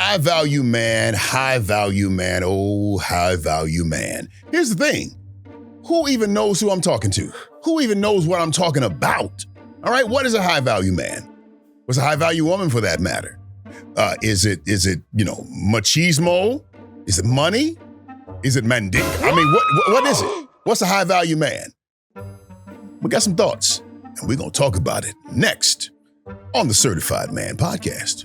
High value man, oh, high value man. Here's the thing. Who even knows who I'm talking to? Who even knows what I'm talking about? All right, what is a high value man? What's a high value woman for that matter? Is it machismo? Is it money? Is it mandingo? I mean, what is it? What's a high value man? We got some thoughts, and we're gonna talk about it next on the Certified Man Podcast.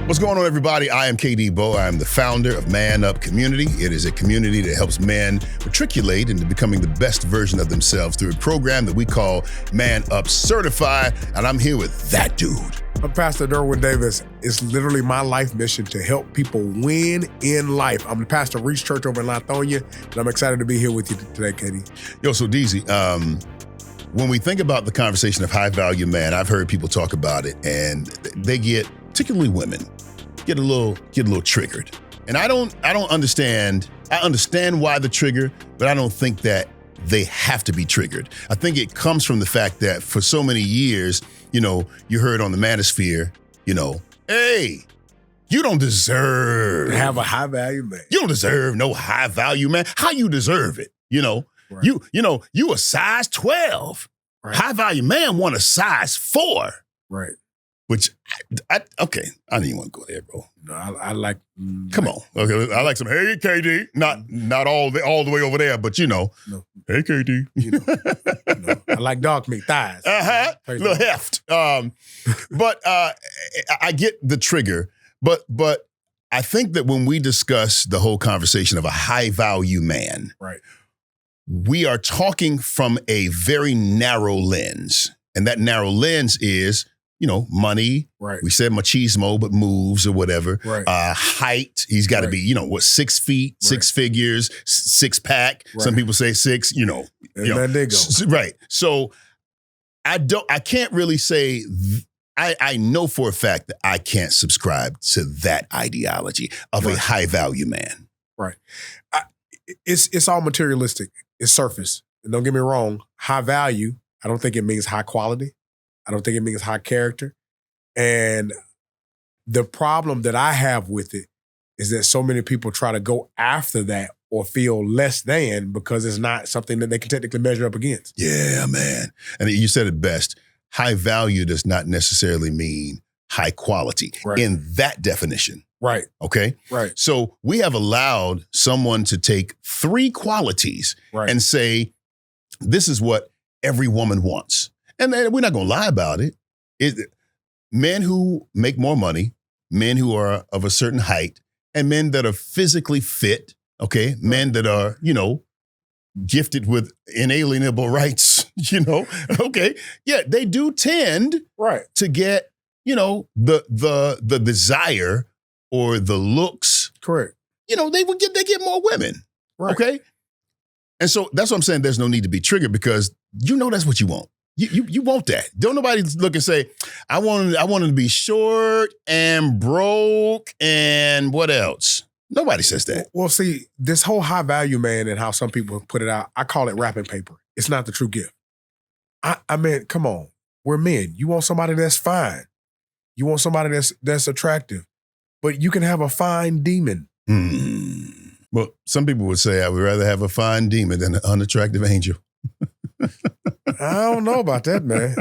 What's going on, everybody? I am KD Bowe. I am the founder of Man Up Community. It is a community that helps men matriculate into becoming the best version of themselves through a program that we call Man Up Certified. And I'm here with that dude. I'm Pastor Derwin Davis. It's literally my life mission to help people win in life. I'm the pastor of Reach Church over in Lithonia, and I'm excited to be here with you today, KD. Yo, so DZ, when we think about the conversation of high value man, I've heard people talk about it, and they get, particularly women, get a little triggered. And I don't understand. I understand why the trigger, but I don't think that they have to be triggered. I think it comes from the fact that for so many years, you heard on the manosphere, hey, you don't deserve to have a high value man. You don't deserve no high value man. How you deserve it? Right. You a size 12. Right. High value man want a size 4. Right. Which, I don't even want to go there, bro. No, I like. Come on, okay. I like some. Hey, KD, not all the way over there, but No. Hey, KD. I like dog meat thighs. Little heft. But I get the trigger. But I think that when we discuss the whole conversation of a high value man, right, we are talking from a very narrow lens, and that narrow lens is, money. Right. We said machismo, but moves or whatever. Right. Height. He's got to be, 6 feet, right, 6 figures, 6 pack. Right. Some people say 6. Right. So I can't really say. I know for a fact that I can't subscribe to that ideology of a high value man. Right. It's all materialistic. It's surface. And don't get me wrong. High value. I don't think it means high quality. I don't think it means high character. And the problem that I have with it is that so many people try to go after that or feel less than because it's not something that they can technically measure up against. Yeah, man. And you said it best. High value does not necessarily mean high quality in that definition. Right. Okay? Right. So we have allowed someone to take 3 qualities and say, this is what every woman wants. And we're not going to lie about it. Men who make more money, men who are of a certain height, and men that are physically fit, okay? Men that are, gifted with inalienable rights, okay? Yeah, they do tend to get, the desire or the looks. Correct. They get more women, okay? And so that's what I'm saying. There's no need to be triggered because that's what you want. You want that. Don't nobody look and say, I want him to be short and broke and what else? Nobody says that. Well, see, this whole high value man and how some people put it out, I call it wrapping paper. It's not the true gift. I mean, come on. We're men. You want somebody that's fine. You want somebody that's attractive. But you can have a fine demon. Well, some people would say I would rather have a fine demon than an unattractive angel. I don't know about that, man.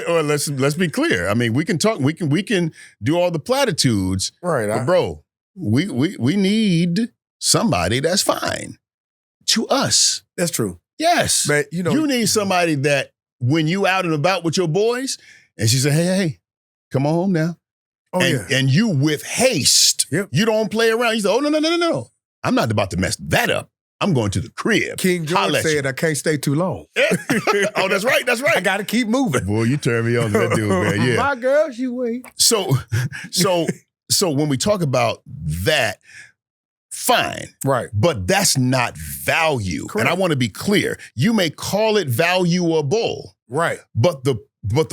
Well, let's be clear. I mean, we can talk. We can do all the platitudes, right? But bro, we need somebody that's fine to us. That's true. Yes, man. You need somebody that when you out and about with your boys, and she said, "Hey, come on home now." Oh, and you with haste. Yep. You don't play around. You say, "Oh no. I'm not about to mess that up. I'm going to the crib." King George said, "I can't stay too long." Oh, that's right. I got to keep moving. Boy, you turn me on to that dude, man. Yeah. My girl, she wait. So when we talk about that, fine. Right. But that's not value. Correct. And I want to be clear. You may call it valuable. Right. But the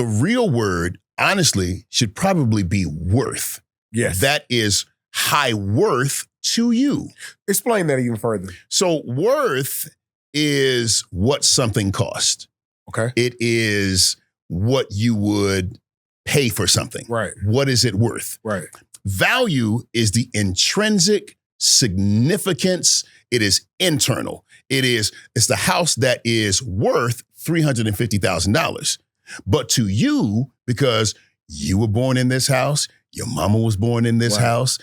real word, honestly, should probably be worth. Yes. That is high worth to you. Explain that even further. So worth is what something costs. Okay. It is what you would pay for something. Right. What is it worth? Right. Value is the intrinsic significance. It is internal. It's the house that is worth $350,000. But to you, because you were born in this house, your mama was born in this house,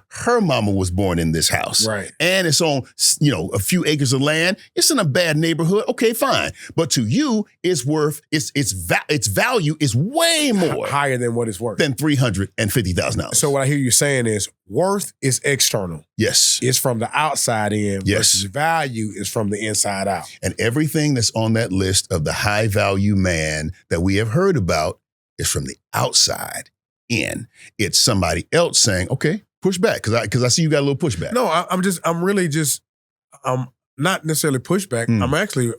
her mama was born in this house. Right. And it's on, a few acres of land. It's in a bad neighborhood. Okay, fine. But to you, it's worth, its value is way more. Higher than what it's worth. Than $350,000. So what I hear you saying is worth is external. Yes. It's from the outside in versus value is from the inside out. And everything that's on that list of the high value man that we have heard about is from the outside in. It's somebody else saying, okay, push back. Cause I see you got a little pushback. No, I'm really not necessarily pushback. I'm actually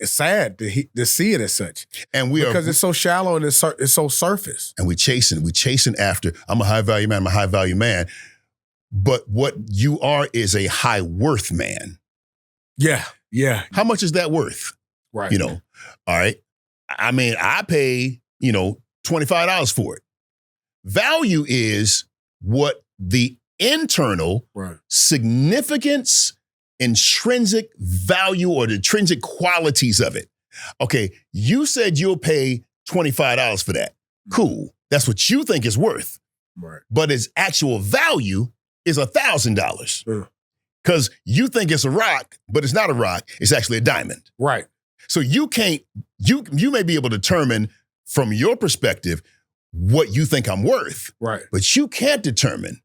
sad to see it as such. And because it's so shallow and it's so surface. And we chasing after, I'm a high value man. But what you are is a high worth man. Yeah. Yeah. How much is that worth? Right. All right. I mean, I pay, $25 for it. Value is what the internal significance, intrinsic value, or the intrinsic qualities of it. Okay, you said you'll pay $25 for that. Cool. That's what you think it's worth. Right. But its actual value is $1,000. Because you think it's a rock, but it's not a rock. It's actually a diamond. Right. So you may be able to determine from your perspective what you think I'm worth. Right. But you can't determine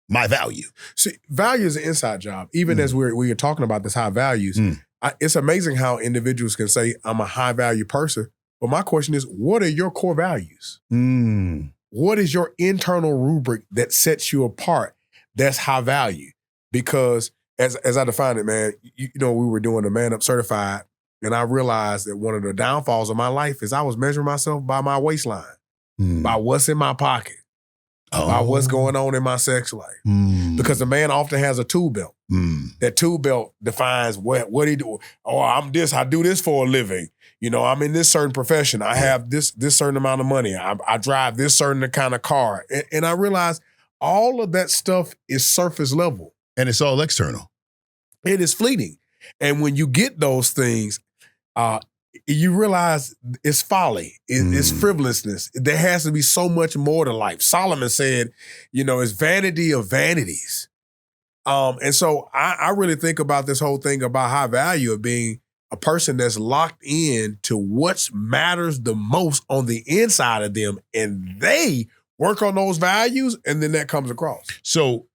my value. See, value is an inside job. Even as we're talking about this high values, it's amazing how individuals can say, I'm a high value person. But my question is, what are your core values? What is your internal rubric that sets you apart that's high value? Because as I define it, man, we were doing the Man Up Certified, and I realized that one of the downfalls of my life is I was measuring myself by my waistline. By what's in my pocket, by what's going on in my sex life. Because the man often has a tool belt. That tool belt defines what he do. Oh, I do this for a living. I'm in this certain profession. I have this certain amount of money. I drive this certain kind of car. And I realized all of that stuff is surface level. And it's all external. It is fleeting. And when you get those things, you realize it's folly, it's frivolousness. There has to be so much more to life. Solomon said, it's vanity of vanities. And so I really think about this whole thing about high value of being a person that's locked in to what matters the most on the inside of them, and they work on those values, and then that comes across. So,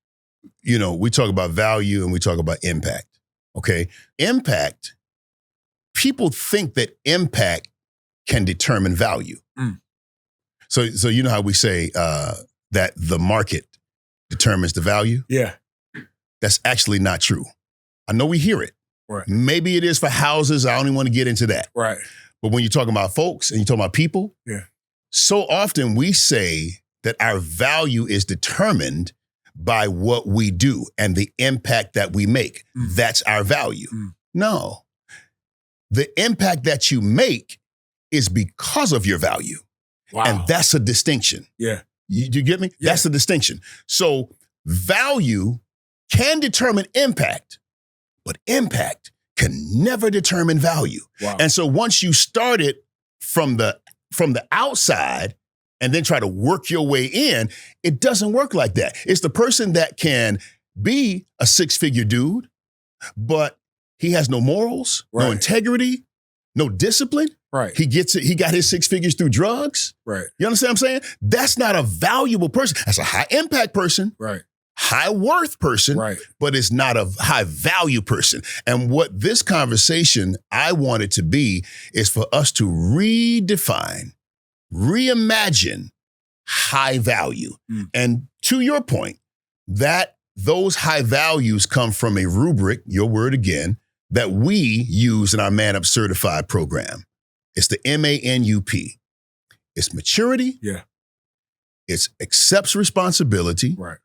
we talk about value and we talk about impact, okay? Impact, people think that impact can determine value. So you know how we say that the market determines the value? Yeah. That's actually not true. I know we hear it. Right. Maybe it is for houses. I don't even want to get into that. Right. But when you're talking about folks and you're talking about people, so often we say that our value is determined by what we do and the impact that we make. That's our value. No. The impact that you make is because of your value. Wow. And that's a distinction. Yeah. You get me? Yeah. That's the distinction. So value can determine impact, but impact can never determine value. Wow. And so once you start it from the outside and then try to work your way in, it doesn't work like that. It's the person that can be a six-figure dude, but he has no morals, no integrity, no discipline. Right. He got his six figures through drugs. Right. You understand what I'm saying? That's not a valuable person. That's a high impact person. Right. High worth person. Right. But it's not a high value person. And what this conversation I want it to be is for us to redefine, reimagine high value. And to your point, that those high values come from a rubric, your word again, that we use in our Man Up Certified program. It's the MANUP. It's maturity. Yeah. It's accepts responsibility. Right.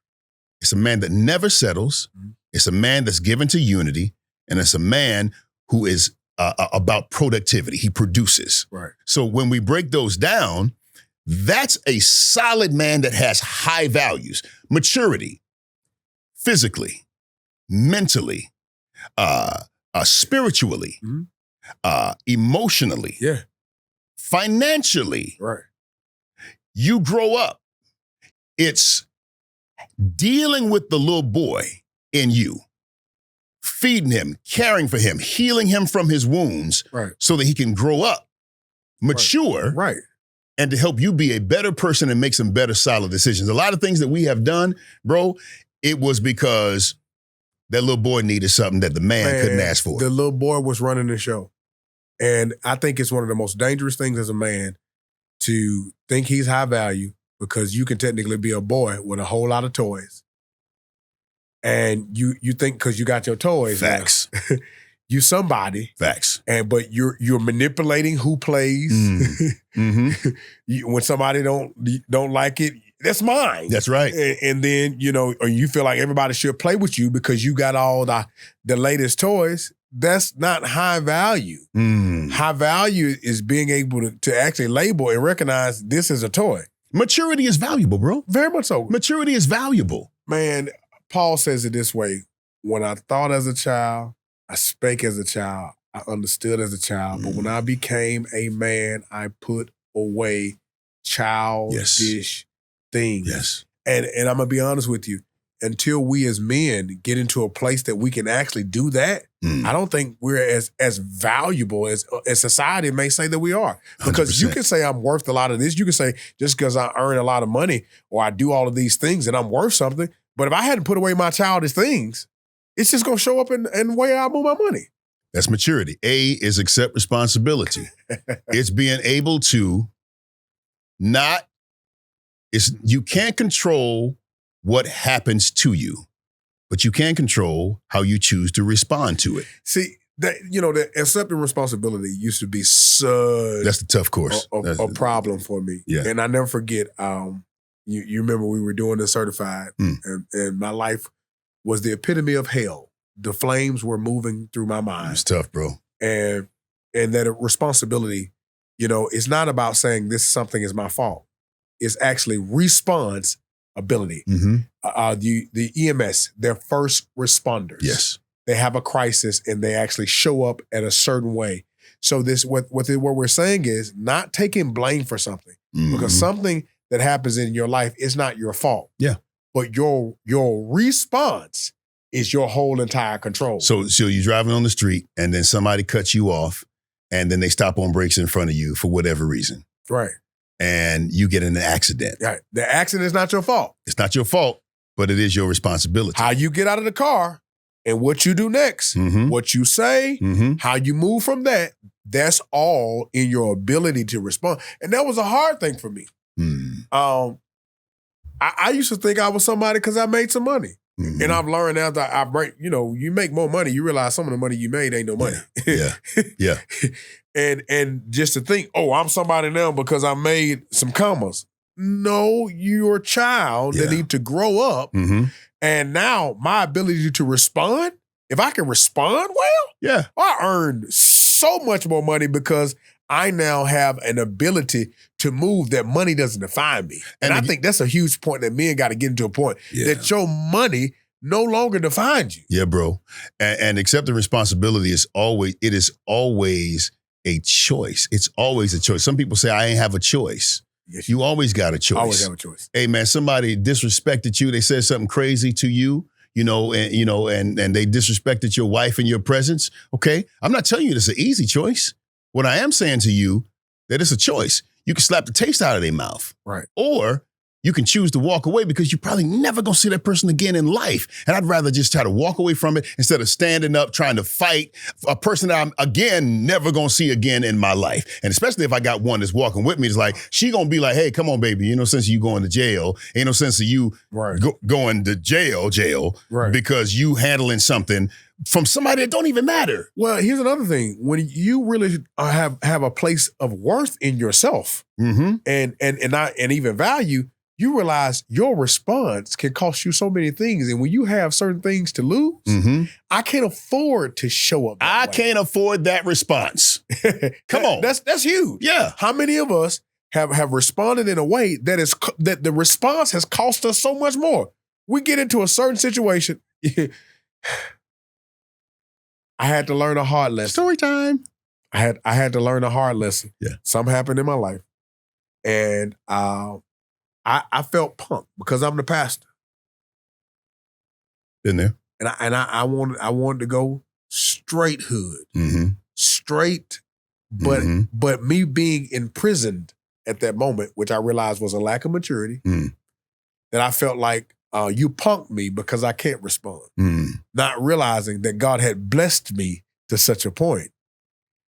It's a man that never settles. Mhm. It's a man that's given to unity. And it's a man who is about productivity. He produces. Right. So when we break those down, that's a solid man that has high values, maturity, physically, mentally, spiritually, Mhm. Emotionally, Yeah. financially. Right. You grow up. It's dealing with the little boy in you, feeding him, caring for him, healing him from his wounds Right. so that he can grow up, mature, Right. and to help you be a better person and make some better solid decisions. A lot of things that we have done, bro, it was because that little boy needed something that the man couldn't ask for. The little boy was running the show. And I think it's one of the most dangerous things as a man to think he's high value, because you can technically be a boy with a whole lot of toys. And you think because you got your toys, Facts. you somebody. Facts. But you're manipulating who plays. Mm-hmm. When somebody don't like it, that's mine. That's right. And then, or you feel like everybody should play with you because you got all the latest toys. That's not high value. High value is being able to actually label and recognize this is a toy. Maturity is valuable, bro. Very much so. Maturity is valuable. Man, Paul says it this way: when I thought as a child, I spake as a child, I understood as a child, but when I became a man, I put away childish things. Yes. And I'm gonna be honest with you, until we as men get into a place that we can actually do that, I don't think we're as valuable as society may say that we are. Because 100%. you can say I'm worth a lot of this. You can say just because I earn a lot of money or I do all of these things that I'm worth something. But if I hadn't put away my childish things, it's just gonna show up in the way I move my money. That's maturity. A is accept responsibility. It's being able to you can't control what happens to you, but you can control how you choose to respond to it. See, that accepting responsibility used to be such That's the tough course. a problem for me. Yeah. And I never forget, you remember we were doing the certified and my life was the epitome of hell. The flames were moving through my mind. It's tough, bro. And that responsibility, it's not about saying this something is my fault. It's actually response ability. Mm-hmm. The EMS, they're first responders. Yes. They have a crisis and they actually show up at a certain way. So what we're saying is not taking blame for something, because something that happens in your life is not your fault. Yeah. But your response is your whole entire control. So you're driving on the street and then somebody cuts you off and then they stop on brakes in front of you for whatever reason. Right. And you get in an accident. Right. The accident is not your fault. It's not your fault, but it is your responsibility. How you get out of the car and what you do next, what you say, how you move from that's all in your ability to respond. And that was a hard thing for me. I used to think I was somebody because I made some money. And I've learned now that you make more money, you realize some of the money you made ain't no money. Yeah. And just to think, I'm somebody now because I made some commas. No, you're a child that need to grow up. And now my ability to respond, if I can respond well, I earned so much more money because I now have an ability to move that money doesn't define me. And I think that's a huge point that men got to get into a point that your money no longer defines you. Yeah, bro. And accepting responsibility is always a choice. It's always a choice. Some people say, I ain't have a choice. Yes, you always got a choice. Always have a choice. Hey, man, somebody disrespected you. They said something crazy to you, and they disrespected your wife in your presence. Okay. I'm not telling you it's an easy choice. What I am saying to you, that it's a choice. You can slap the taste out of their mouth. Right. Or you can choose to walk away because you're probably never going to see that person again in life. And I'd rather just try to walk away from it instead of standing up, trying to fight a person that I'm, again, never going to see again in my life. And especially if I got one that's walking with me, it's like, she going to be like, hey, come on, baby. Ain't no sense of you going to jail. Ain't no sense of you going to jail because you handling something from somebody that don't even matter. Well, here's another thing. When you really have a place of worth in yourself and even value, you realize your response can cost you so many things. And when you have certain things to lose, I can't afford to show up that way. Can't afford that response. Come on. That's huge. Yeah. How many of us have responded in a way that the response has cost us so much more? We get into a certain situation. I had to learn a hard lesson. Story time. I had to learn a hard lesson. Yeah. Something happened in my life. And I felt punked because I'm the pastor. Been there. And I wanted to go straight hood. Straight, but me being imprisoned at that moment, which I realized was a lack of maturity, that I felt like you punked me because I can't respond. Not realizing that God had blessed me to such a point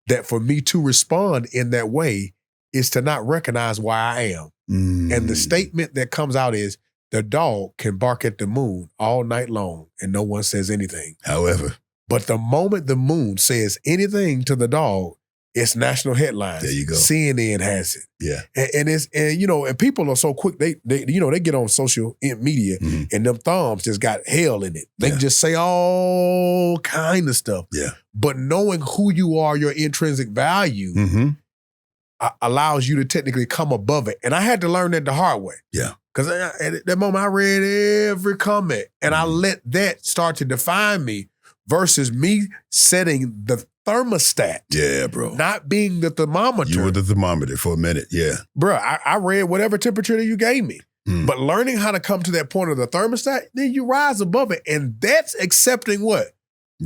that for me to respond in that way is to not recognize why I am. And the statement that comes out is, the dog can bark at the moon all night long and no one says anything. However. But the moment the moon says anything to the dog, it's national headlines. There you go. CNN has it. Yeah. And people are so quick, they get on social media and them thumbs just got hell in it. They just say all kind of stuff. Yeah. But knowing who you are, your intrinsic value, allows you to technically come above it. And I had to learn that the hard way. Yeah. Because at that moment, I read every comment and I let that start to define me versus me setting the thermostat. Yeah, bro. Not being the thermometer. You were the thermometer for a minute, yeah. Bro, I read whatever temperature that you gave me. But learning how to come to that point of the thermostat, then you rise above it. And that's accepting what?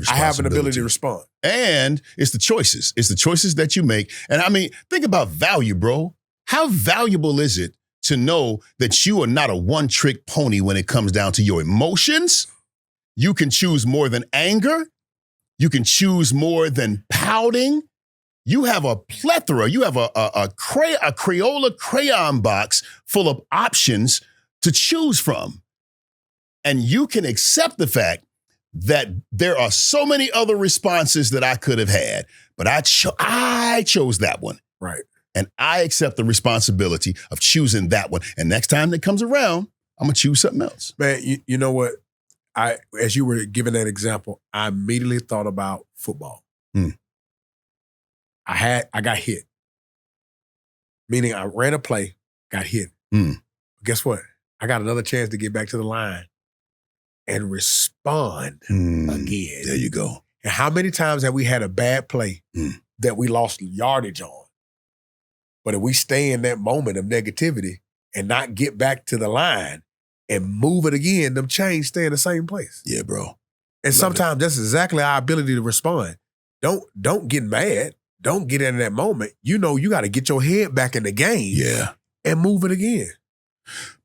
I have an ability to respond. And it's the choices. It's the choices that you make. And I mean, think about value, bro. How valuable is it to know that you are not a one-trick pony when it comes down to your emotions? You can choose more than anger. You can choose more than pouting. You have a plethora. You have a Crayola crayon box full of options to choose from. And you can accept the fact that there are so many other responses that I could have had, but I chose that one. Right. And I accept the responsibility of choosing that one. And next time that comes around, I'm going to choose something else. Man, you know what? As you were giving that example, I immediately thought about football. I got hit. Meaning I ran a play, got hit. Guess what? I got another chance to get back to the line and respond again. There you go. And how many times have we had a bad play that we lost yardage on? But if we stay in that moment of negativity and not get back to the line and move it again, them chains stay in the same place. Yeah, bro. And sometimes that's exactly our ability to respond. Don't get mad. Don't get in that moment. You know you got to get your head back in the game. Yeah. And move it again.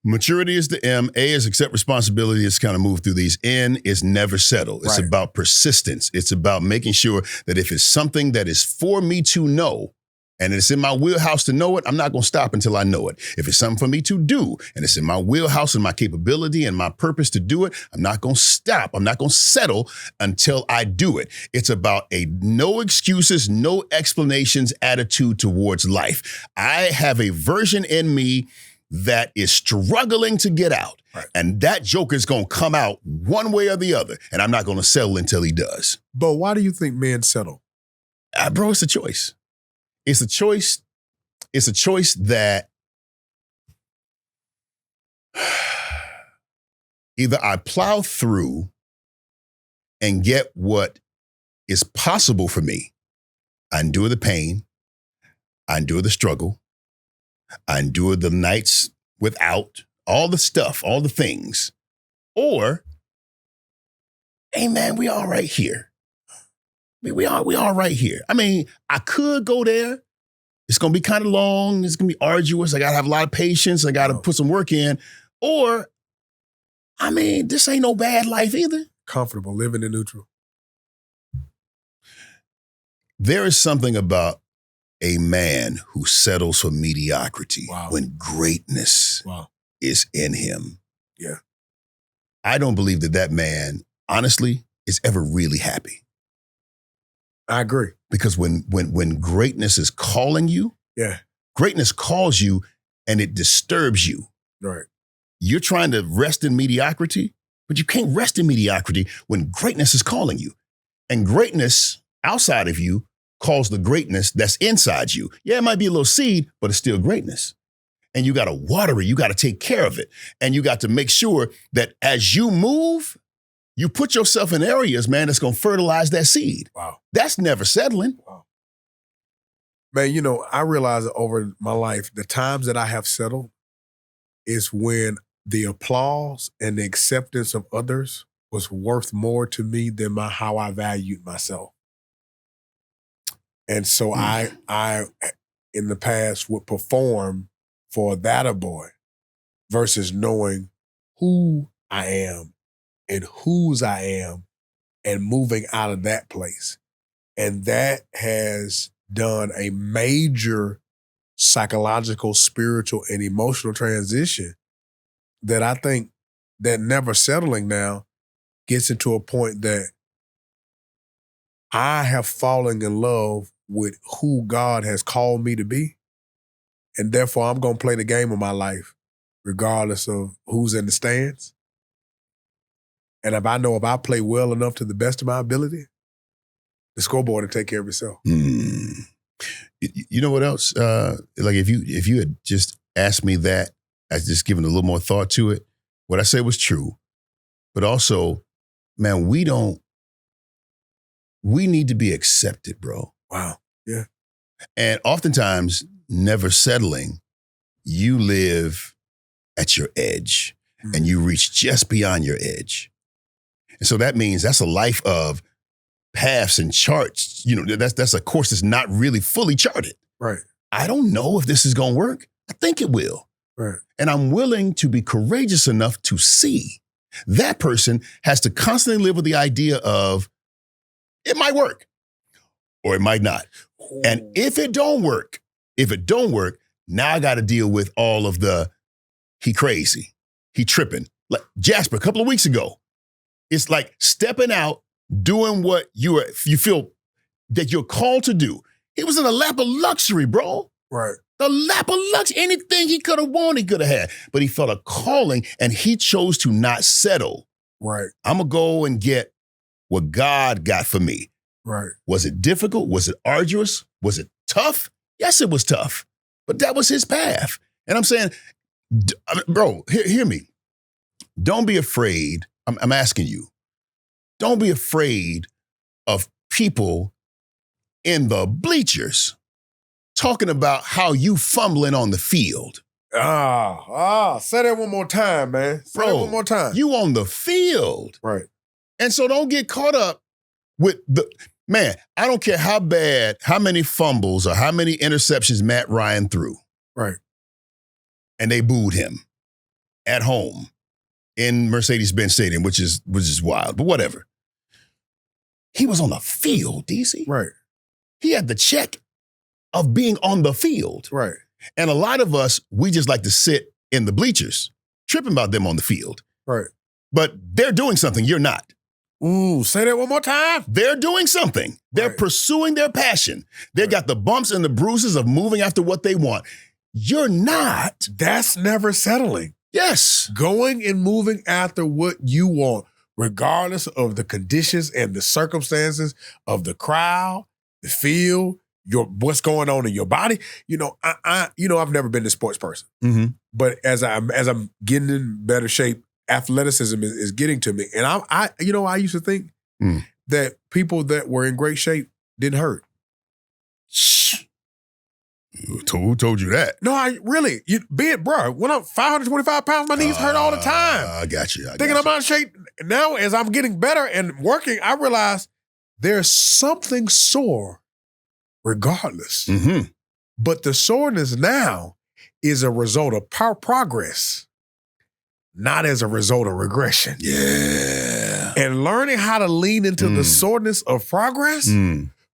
Maturity is the M. A is accept responsibility. It's kind of move through these. N is never settle. It's about persistence. It's about making sure that if it's something that is for me to know and it's in my wheelhouse to know it, I'm not going to stop until I know it. If it's something for me to do and it's in my wheelhouse and my capability and my purpose to do it, I'm not going to stop. I'm not going to settle until I do it. It's about a no excuses, no explanations attitude towards life. I have a version in me that is struggling to get out. Right. And that joker is going to come out one way or the other. And I'm not going to settle until he does. But why do you think men settle? Bro, it's a choice. It's a choice. It's a choice that either I plow through and get what is possible for me. I endure the pain. I endure the struggle. I endure the nights without, all the stuff, all the things. Or, hey man, we all right here. We all right here. I mean, I could go there. It's going to be kind of long. It's going to be arduous. I got to have a lot of patience. I got to put some work in. Or, I mean, this ain't no bad life either. Comfortable, living in neutral. There is something about a man who settles for mediocrity when greatness is in him. Yeah. I don't believe that man, honestly, is ever really happy. I agree. Because when greatness is calling you, greatness calls you and it disturbs you. Right. you're trying to rest in mediocrity, but you can't rest in mediocrity when greatness is calling you. And greatness outside of you calls the greatness that's inside you. Yeah, it might be a little seed, but it's still greatness. And you got to water it. You got to take care of it. And you got to make sure that as you move, you put yourself in areas, man, that's going to fertilize that seed. Wow. That's never settling. Wow. Man, I realize that over my life, the times that I have settled is when the applause and the acceptance of others was worth more to me than how I valued myself. And so I in the past would perform for that boy versus knowing who I am and whose I am and moving out of that place. And that has done a major psychological, spiritual, and emotional transition that I think that never settling now gets into a point that I have fallen in love with who God has called me to be. And therefore, I'm going to play the game of my life, regardless of who's in the stands. And if I play well enough to the best of my ability, the scoreboard will take care of itself. You know what else? Like if you had just asked me that, I just given a little more thought to it, what I said was true. But also, man, we need to be accepted, bro. Wow. Yeah. And oftentimes, never settling, you live at your edge and you reach just beyond your edge. And so that means that's a life of paths and charts. That's a course that's not really fully charted. Right. I don't know if this is going to work. I think it will. Right. And I'm willing to be courageous enough to see. That person has to constantly live with the idea of it might work or it might not. Ooh. And if it don't work, now I got to deal with all of the he crazy, he tripping. Like Jasper a couple of weeks ago, it's like stepping out, doing what you feel that you're called to do. He was in a lap of luxury, bro. Right. The lap of luxury, anything he could have wanted, he could have had. But he felt a calling and he chose to not settle. Right. I'm going to go and get what God got for me. Right. Was it difficult? Was it arduous? Was it tough? Yes, it was tough. But that was his path. And I'm saying, bro, hear me. Don't be afraid. I'm asking you. Don't be afraid of people in the bleachers talking about how you fumbling on the field. Say that one more time, man. Say that one more time. You on the field. Right. And so don't get caught up with man, I don't care how many fumbles or how many interceptions Matt Ryan threw. Right. And they booed him at home in Mercedes-Benz Stadium, which is wild, but whatever. He was on the field, DC. Right. He had the check of being on the field. Right. And a lot of us, we just like to sit in the bleachers, tripping about them on the field. Right. But they're doing something you're not. Ooh, say that one more time. They're doing something. They're pursuing their passion. They got the bumps and the bruises of moving after what they want. You're not. That's never settling. Yes. Going and moving after what you want, regardless of the conditions and the circumstances of the crowd, the field, what's going on in your body. I've never been a sports person, but as I'm getting in better shape, athleticism is getting to me. And I used to think that people that were in great shape didn't hurt. Who told you that? No, bro, when I'm 525 pounds, my knees hurt all the time. I got you. I'm out of shape. Now, as I'm getting better and working, I realize there's something sore regardless. But the soreness now is a result of progress, not as a result of regression. Yeah. And learning how to lean into the soreness of progress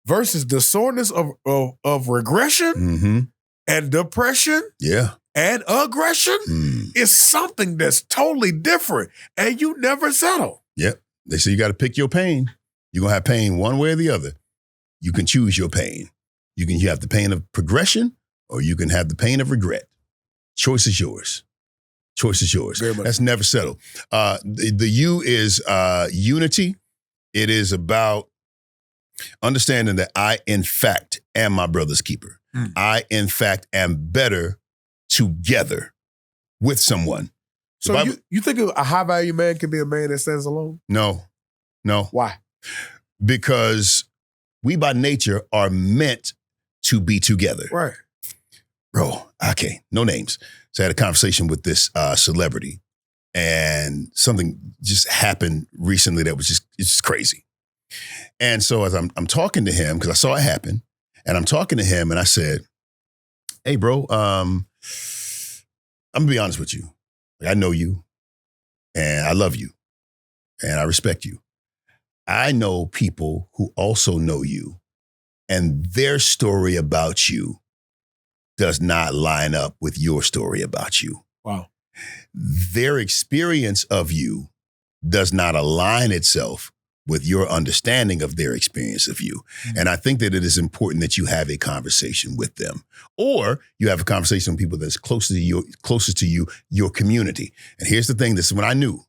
versus the soreness of regression and depression and aggression is something that's totally different. And you never settle. Yep. They say you got to pick your pain. You're going to have pain one way or the other. You can choose your pain. You have the pain of progression or you can have the pain of regret. Choice is yours. Choice is yours. Very much. That's never settled. The U is unity. It is about understanding that I, in fact, am my brother's keeper. I, in fact, am better together with someone. So you think a high-value man can be a man that stands alone? No. Why? Because we by nature are meant to be together. Right. Bro, okay, no names. So I had a conversation with this celebrity, and something just happened recently that was it's just crazy. And so as I'm talking to him, because I saw it happen, and I'm talking to him, and I said, hey, bro, I'm gonna be honest with you. Like, I know you, and I love you, and I respect you. I know people who also know you, and their story about you does not line up with your story about you. Wow. Their experience of you does not align itself with your understanding of their experience of you. Mm-hmm. And I think that it is important that you have a conversation with them, or you have a conversation with people that's closest to you, your community. And here's the thing, this is when I knew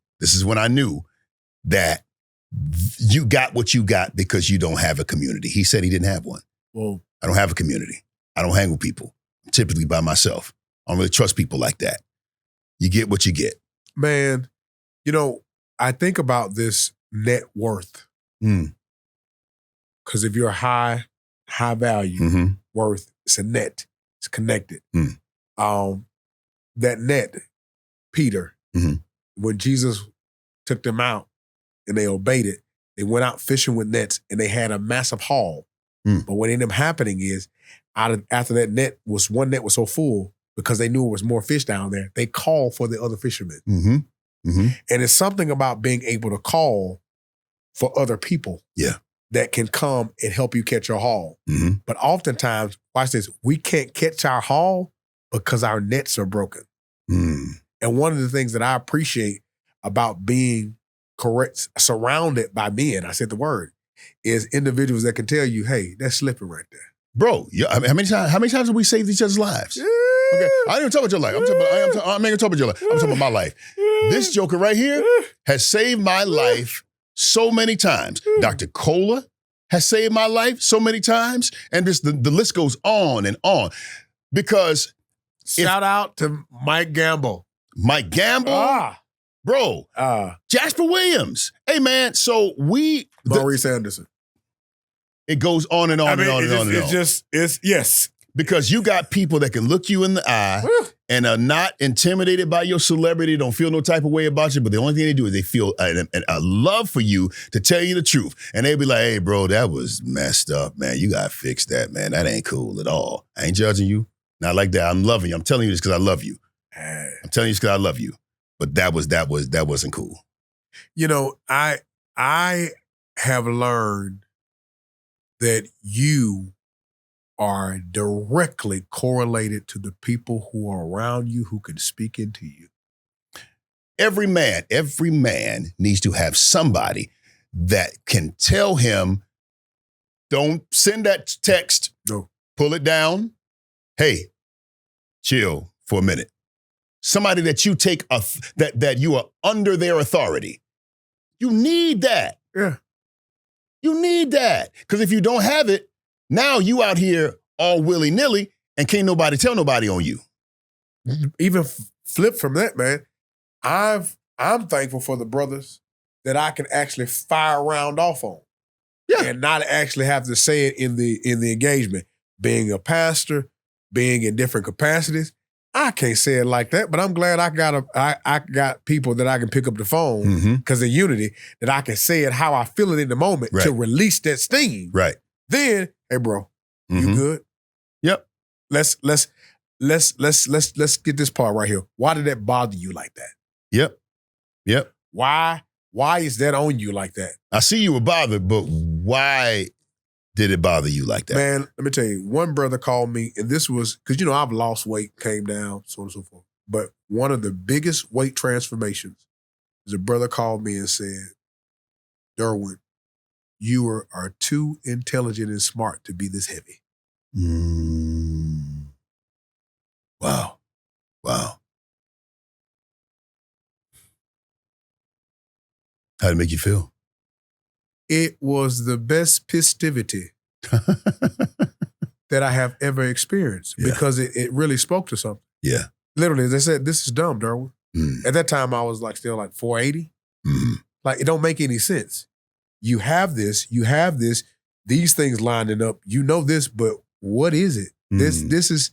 that you got what you got because you don't have a community. He said he didn't have one. Well, I don't have a community. I don't hang with people. I'm typically by myself. I don't really trust people like that. You get what you get. Man, I think about this net worth. Because if you're high value, worth, it's a net. It's connected. That net, Peter, when Jesus took them out and they obeyed it, they went out fishing with nets and they had a massive haul. But what ended up happening is, after that net was, one net was so full, because they knew it was more fish down there, they called for the other fishermen. And it's something about being able to call for other people that can come and help you catch your haul. But oftentimes, watch this, we can't catch our haul because our nets are broken. And one of the things that I appreciate about being surrounded by men, I said the word, is individuals that can tell you, hey, that's slipping right there. Bro, how many times have we saved each other's lives? Okay, I didn't even talk about your life. I'm not even talking about your life. I'm talking about my life. This joker right here has saved my life so many times. Dr. Cola has saved my life so many times. And the list goes on and on. Because shout out to Mike Gamble. Mike Gamble? Bro. Jasper Williams. Hey, man, so Maurice Anderson. It goes on and on and on and on and on. It's yes. Because you got people that can look you in the eye and are not intimidated by your celebrity, don't feel no type of way about you, but the only thing they do is they feel a love for you to tell you the truth. And they be like, hey, bro, that was messed up, man. You got to fix that, man. That ain't cool at all. I ain't judging you. Not like that. I'm loving you. I'm telling you this because I love you. I'm telling you this because I love you. But that wasn't cool. I have learned that you are directly correlated to the people who are around you who can speak into you. Every man needs to have somebody that can tell him, don't send that text. No. Pull it down. Hey, chill for a minute. Somebody that you take that you are under their authority. You need that. Yeah. You need that. Because if you don't have it, now you out here all willy-nilly and can't nobody tell nobody on you. Even flip from that, man. I'm thankful for the brothers that I can actually fire a round off on. Yeah. And not actually have to say it in the engagement. Being a pastor, being in different capacities, I can't say it like that, but I'm glad I got people that I can pick up the phone because of unity, that I can say it how I feel it in the moment to release that steam. Right. Then, hey, bro, you good? Yep. Let's get this part right here. Why did that bother you like that? Yep. Why is that on you like that? I see you were bothered, but why did it bother you like that? Man, let me tell you, one brother called me, and this was, because, I've lost weight, came down, so on and so forth. But one of the biggest weight transformations is a brother called me and said, Derwin, you are too intelligent and smart to be this heavy. Wow. How did it make you feel? It was the best festivity that I have ever experienced because it really spoke to something. Yeah. Literally, they said, this is dumb, Derwin. At that time, I was still 480. Like, it don't make any sense. You have this, these things lining up. You know this, but what is it? This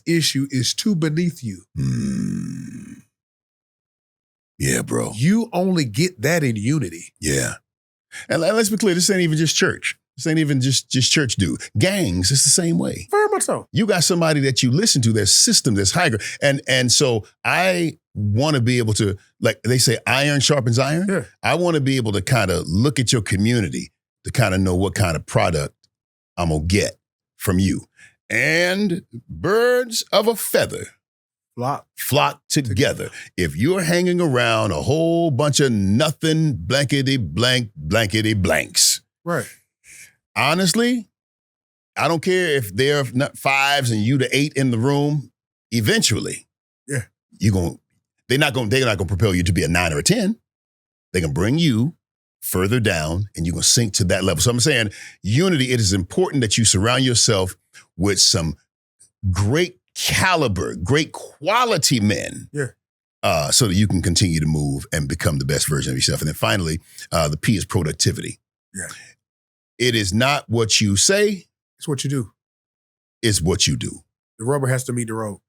issue is too beneath you. Yeah, bro. You only get that in unity. Yeah. And let's be clear, this ain't even just church. This ain't even just church dude. Gangs, it's the same way. Very much so. You got somebody that you listen to, their system, there's higher. And so I want to be able to, like they say, iron sharpens iron. Yeah. I want to be able to kind of look at your community to kind of know what kind of product I'm going to get from you. And birds of a feather flock together. If you're hanging around a whole bunch of nothing blankety blanks. Right. Honestly, I don't care if they're not 5s and you the 8 in the room. Eventually, they're not gonna propel you to be a 9 or a 10. They can bring you further down and you're gonna sink to that level. So I'm saying unity, it is important that you surround yourself with some great caliber, great quality men. Yeah. So that you can continue to move and become the best version of yourself. And then finally, the P is productivity. Yeah. It is not what you say. It's what you do. It's what you do. The rubber has to meet the road.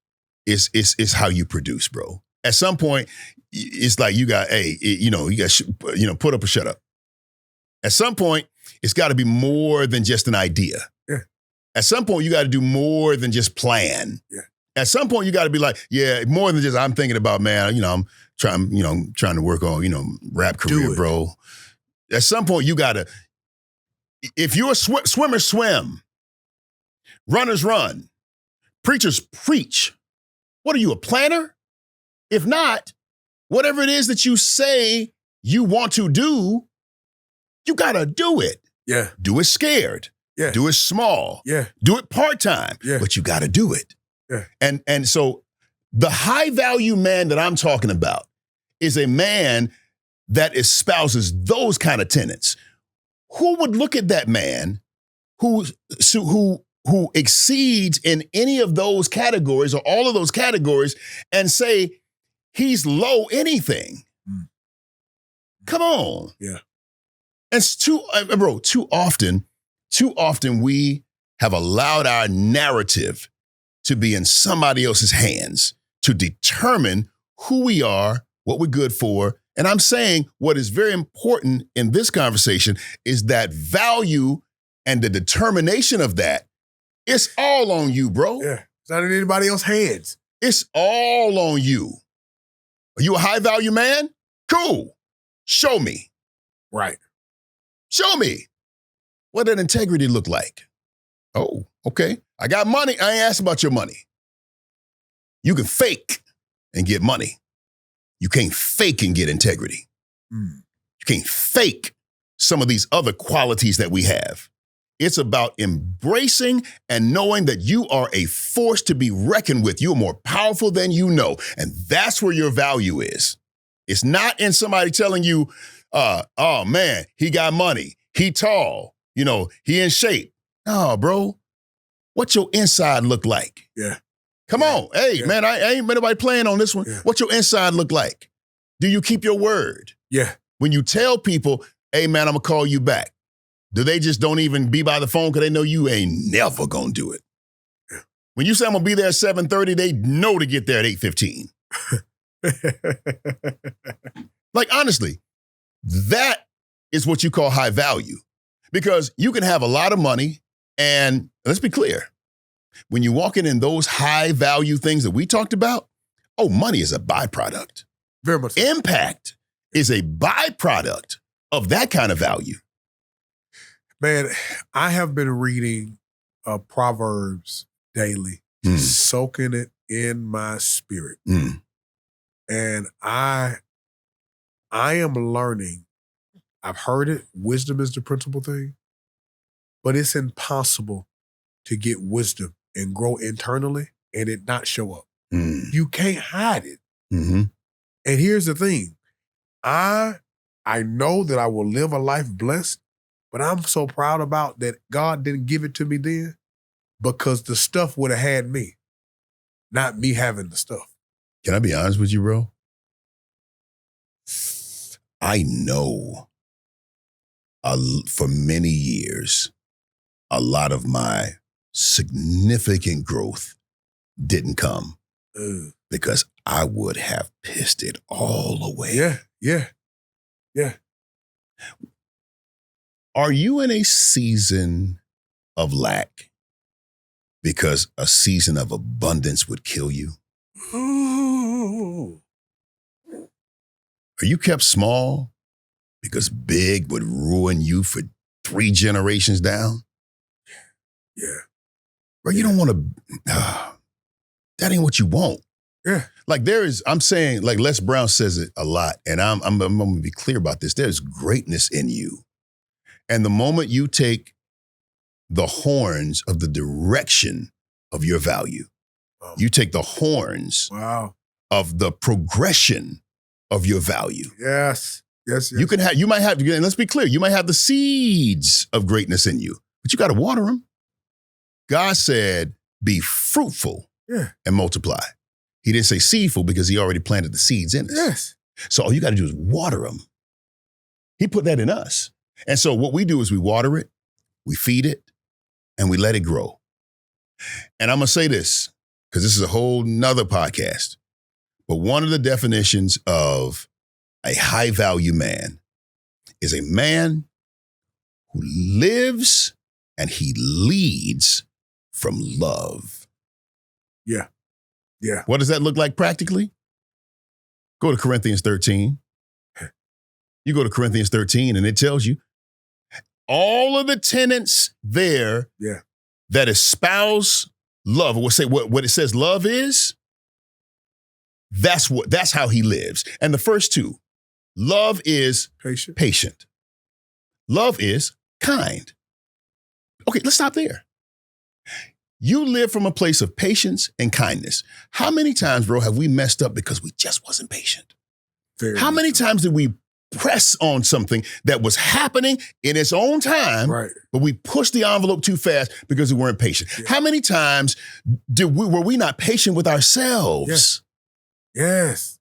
It's how you produce, bro. At some point, it's like you got, put up or shut up. At some point, it's got to be more than just an idea. Yeah. At some point, you got to do more than just plan. Yeah. At some point, you got to be like, more than just, I'm thinking about, man, I'm trying to work on, rap career, bro. At some point, you got to, if you're a swimmers swim, runners run, preachers preach. What are you, a planner? If not, whatever it is that you say you want to do, you got to do it. Yeah. Do it scared. Yeah. Do it small. Yeah. Do it part-time. Yeah. But you got to do it. Yeah. And so the high value man that I'm talking about is a man that espouses those kind of tenets. Who would look at that man who exceeds in any of those categories or all of those categories and say he's low anything? Come on. Yeah. And it's too often we have allowed our narrative to be in somebody else's hands to determine who we are, what we're good for. And I'm saying what is very important in this conversation is that value and the determination of that, it's all on you, bro. Yeah. It's not in anybody else's hands. It's all on you. Are you a high value man? Cool. Show me. Right. Show me. What did integrity look like? Oh, okay. I got money. I ain't asked about your money. You can fake and get money. You can't fake and get integrity. You can't fake some of these other qualities that we have. It's about embracing and knowing that you are a force to be reckoned with. You are more powerful than you know. And that's where your value is. It's not in somebody telling you, oh man, he got money. He tall. He in shape. No, bro. What your inside look like? Yeah. Come on. Hey, man, I ain't been nobody playing on this one. Yeah. What your inside look like? Do you keep your word? Yeah. When you tell people, hey, man, I'm going to call you back. Do they just don't even be by the phone because they know you ain't never going to do it? Yeah. When you say I'm going to be there at 7:30, they know to get there at 8:15. Like, honestly, that is what you call high value. Because you can have a lot of money, and let's be clear, when you're walking in those high value things that we talked about, money is a byproduct. Very much. Impact is a byproduct of that kind of value. Man, I have been reading Proverbs daily, soaking it in my spirit. And I am learning. I've heard it. Wisdom is the principal thing. But it's impossible to get wisdom and grow internally and it not show up. You can't hide it. Mm-hmm. And here's the thing. I I know that I will live a life blessed, but I'm so proud about that God didn't give it to me then because the stuff would have had me, not me having the stuff. Can I be honest with you, bro? I know for many years, a lot of my significant growth didn't come because I would have pissed it all away. Yeah. Are you in a season of lack because a season of abundance would kill you? Ooh. Are you kept small because big would ruin you for 3 generations down? Yeah. Bro, you don't want to, that ain't what you want. Yeah. Like I'm saying, like Les Brown says it a lot, and I'm going to be clear about this. There's greatness in you. And the moment you take the horns of the direction of your value, you take the horns of the progression of your value. Yes. You might have, and let's be clear, you might have the seeds of greatness in you, but you got to water them. God said, be fruitful and multiply. He didn't say seedful because he already planted the seeds in us. Yes. So all you got to do is water them. He put that in us. And so what we do is we water it, we feed it, and we let it grow. And I'm going to say this, because this is a whole nother podcast. But one of the definitions of a high value man is a man who lives and he leads from love. Yeah. What does that look like practically? Go to Corinthians 13. You go to Corinthians 13 and it tells you all of the tenets there that espouse love, or say what it says love is, that's how he lives. And the first two, love is patient. Love is kind. Okay, let's stop there. You live from a place of patience and kindness. How many times, bro, have we messed up because we just wasn't patient? How many times did we press on something that was happening in its own time, but we pushed the envelope too fast because we weren't patient? Yeah. How many times were we not patient with ourselves? Yes.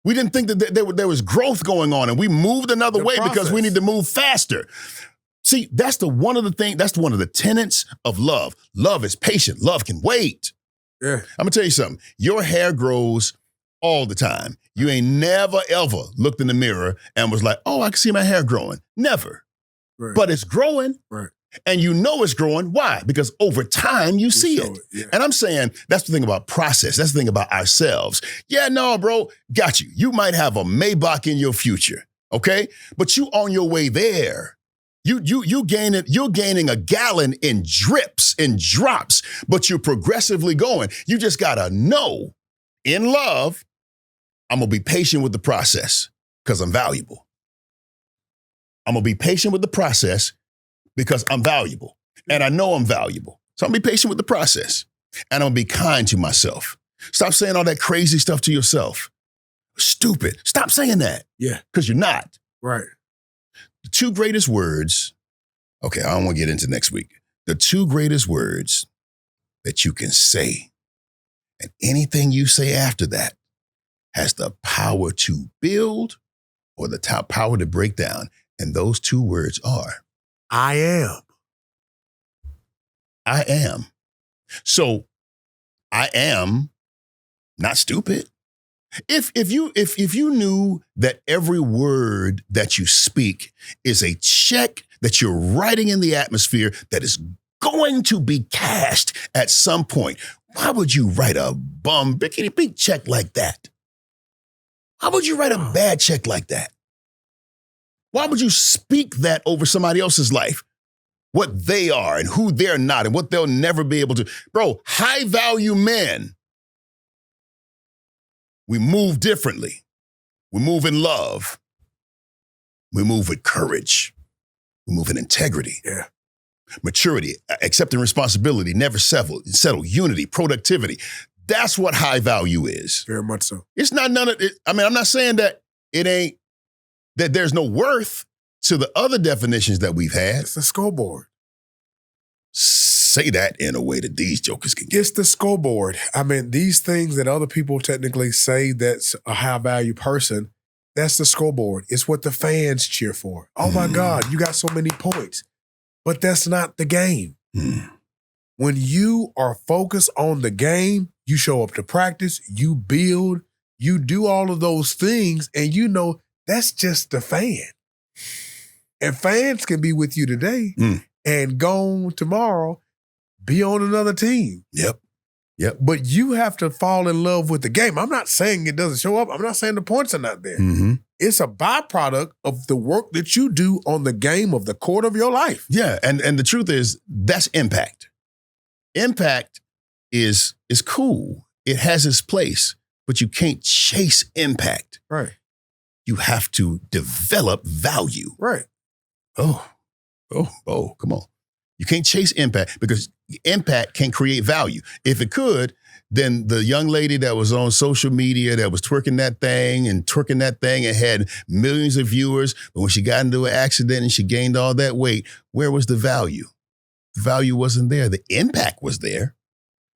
We didn't think that there was growth going on, and we moved another way because we need to move faster. See, that's one of the tenets of love. Love is patient. Love can wait. Yeah. I'm gonna tell you something. Your hair grows all the time. You ain't never, ever looked in the mirror and was like, oh, I can see my hair growing. Never. Right. But it's growing. Right. And you know it's growing. Why? Because over time you see it. Yeah. And I'm saying that's the thing about process. That's the thing about ourselves. Yeah, no, bro, got you. You might have a Maybach in your future, okay? But you on your way there. You're gaining a gallon in drips and drops, but you're progressively going. You just gotta know, in love, I'm gonna be patient with the process because I'm valuable. I'm gonna be patient with the process because I'm valuable. And I know I'm valuable. So I'm gonna be patient with the process. And I'm gonna be kind to myself. Stop saying all that crazy stuff to yourself. Stupid. Stop saying that. Yeah. Because you're not. Right. The 2 greatest words, okay, I don't want to get into next week. The 2 greatest words that you can say, and anything you say after that has the power to build or the power to break down. And those 2 words are, I am. I am. So I am not stupid. If you knew that every word that you speak is a check that you're writing in the atmosphere that is going to be cashed at some point, why would you write a big check like that? Why would you write a bad check like that? Why would you speak that over somebody else's life? What they are and who they're not and what they'll never be able to. Bro, high value men. We move differently. We move in love. We move with courage. We move in integrity. Yeah. Maturity, accepting responsibility, never settle, unity, productivity. That's what high value is. Very much so. It's not none of it. I mean, I'm not saying that it ain't that there's no worth to the other definitions that we've had. It's the scoreboard. Say that in a way that these jokers can get. It's the scoreboard. I mean, these things that other people technically say that's a high value person, that's the scoreboard. It's what the fans cheer for. Oh my God, you got so many points. But that's not the game. When you are focused on the game, you show up to practice, you build, you do all of those things, and you know that's just the fan. And fans can be with you today and gone tomorrow, be on another team. Yep. But you have to fall in love with the game. I'm not saying it doesn't show up. I'm not saying the points are not there. It's a byproduct of the work that you do on the game of the court of your life. Yeah, and the truth is, that's impact. Impact is cool. It has its place, but you can't chase impact. Right. You have to develop value. Right. Oh, come on. You can't chase impact because impact can create value. If it could, then the young lady that was on social media that was twerking that thing and had millions of viewers, but when she got into an accident and she gained all that weight, where was the value? The value wasn't there. The impact was there,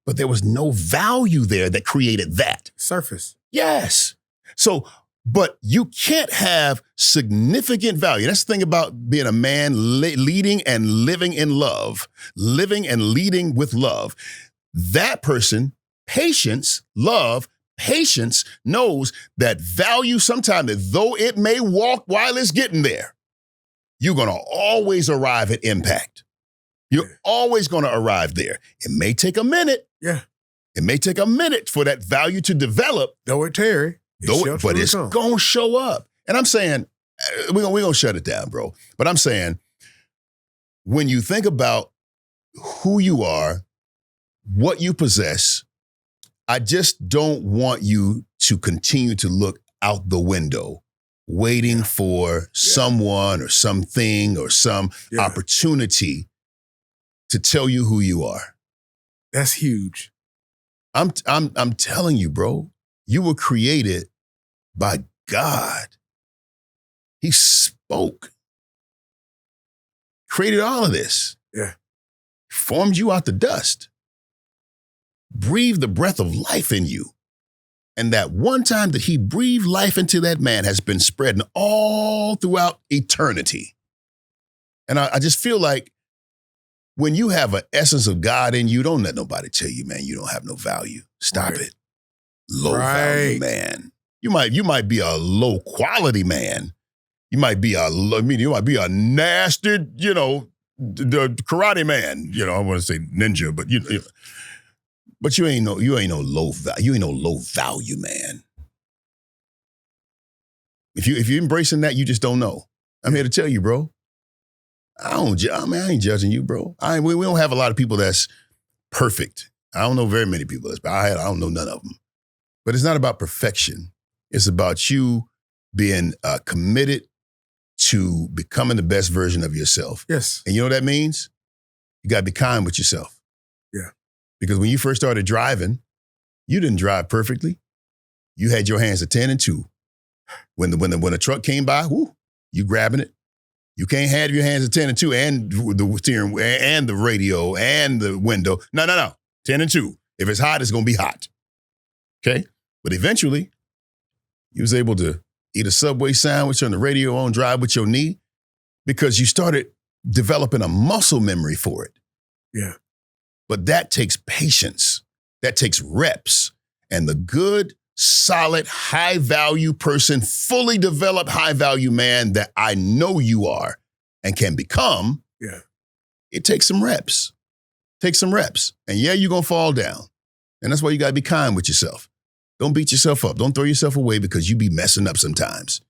but there was no value there that created that. Surface. Yes. So, but you can't have significant value. That's the thing about being a man leading and living in love, living and leading with love. That person, patience knows that value sometimes, though it may walk while it's getting there, you're going to always arrive at impact. You're always going to arrive there. It may take a minute. Yeah. It may take a minute for that value to develop. Though it tarry. But it's going to show up. And I'm saying, we're going to shut it down, bro. But I'm saying, when you think about who you are, what you possess, I just don't want you to continue to look out the window, waiting for someone or something or some opportunity to tell you who you are. That's huge. I'm telling you, bro, you were created by God. He spoke, created all of this. Yeah. Formed you out the dust, breathed the breath of life in you. And that one time that he breathed life into that man has been spreading all throughout eternity. And I just feel like when you have an essence of God in you, don't let nobody tell you, man, you don't have no value. Stop it. Low value man. You might be a low quality man. You might be a nasty, the karate man. I want to say ninja, but but you ain't no low value man. If you're embracing that, you just don't know. I'm here to tell you, bro. I ain't judging you, bro. We don't have a lot of people that's perfect. I don't know very many people I don't know none of them. But it's not about perfection. It's about you being committed to becoming the best version of yourself. Yes. And you know what that means? You got to be kind with yourself. Yeah. Because when you first started driving, you didn't drive perfectly. You had your hands at 10 and 2. When a truck came by, you grabbing it. You can't have your hands at 10 and 2 and the steering and the radio and the window. No. 10 and 2. If it's hot, it's going to be hot. Okay? But eventually, you was able to eat a Subway sandwich on the radio on drive with your knee because you started developing a muscle memory for it. Yeah. But that takes patience. That takes reps. And the good, solid, high-value person, fully developed high-value man that I know you are and can become, it takes some reps. Take some reps. And you're going to fall down. And that's why you got to be kind with yourself. Don't beat yourself up. Don't throw yourself away because you be messing up sometimes.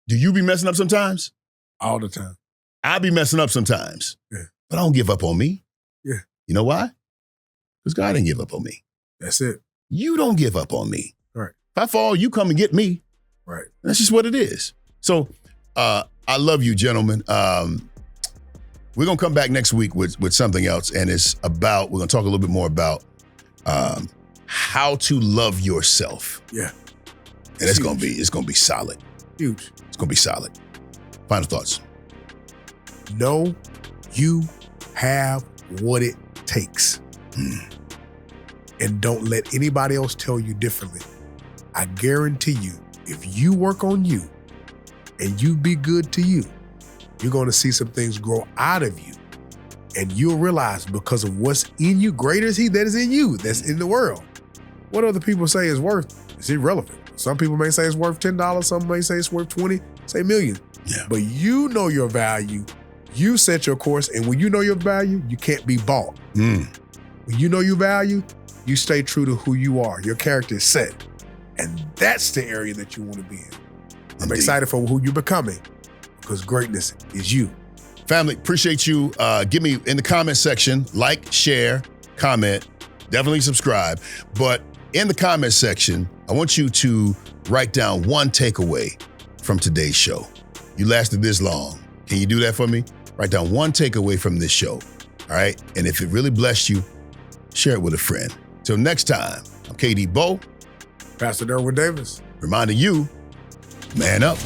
Do you be messing up sometimes? All the time. I be messing up sometimes. Yeah. But I don't give up on me. Yeah. You know why? Because God didn't give up on me. That's it. You don't give up on me. Right. If I fall, you come and get me. Right. That's just what it is. So I love you, gentlemen. We're going to come back next week with something else. And we're going to talk a little bit more about how to love yourself. Yeah. And it's going to be solid. Huge. It's going to be solid. Final thoughts. Know you have what it takes. And don't let anybody else tell you differently. I guarantee you, if you work on you and you be good to you, you're going to see some things grow out of you. And you'll realize because of what's in you, greater is he that is in you, that's in the world. What other people say is worth is irrelevant. Some people may say it's worth $10. Some may say it's worth 20, say million. Yeah. But you know your value. You set your course. And when you know your value, you can't be bought. When you know your value, you stay true to who you are. Your character is set. And that's the area that you want to be in. I'm excited for who you're becoming because greatness is you. Family, appreciate you. Give me in the comment section, like, share, comment, definitely subscribe. But in the comment section, I want you to write down one takeaway from today's show. You lasted this long. Can you do that for me? Write down one takeaway from this show. All right. And if it really blessed you, share it with a friend. Till next time, I'm KD Bowe. Pastor Derwin Davis. Reminding you, man up.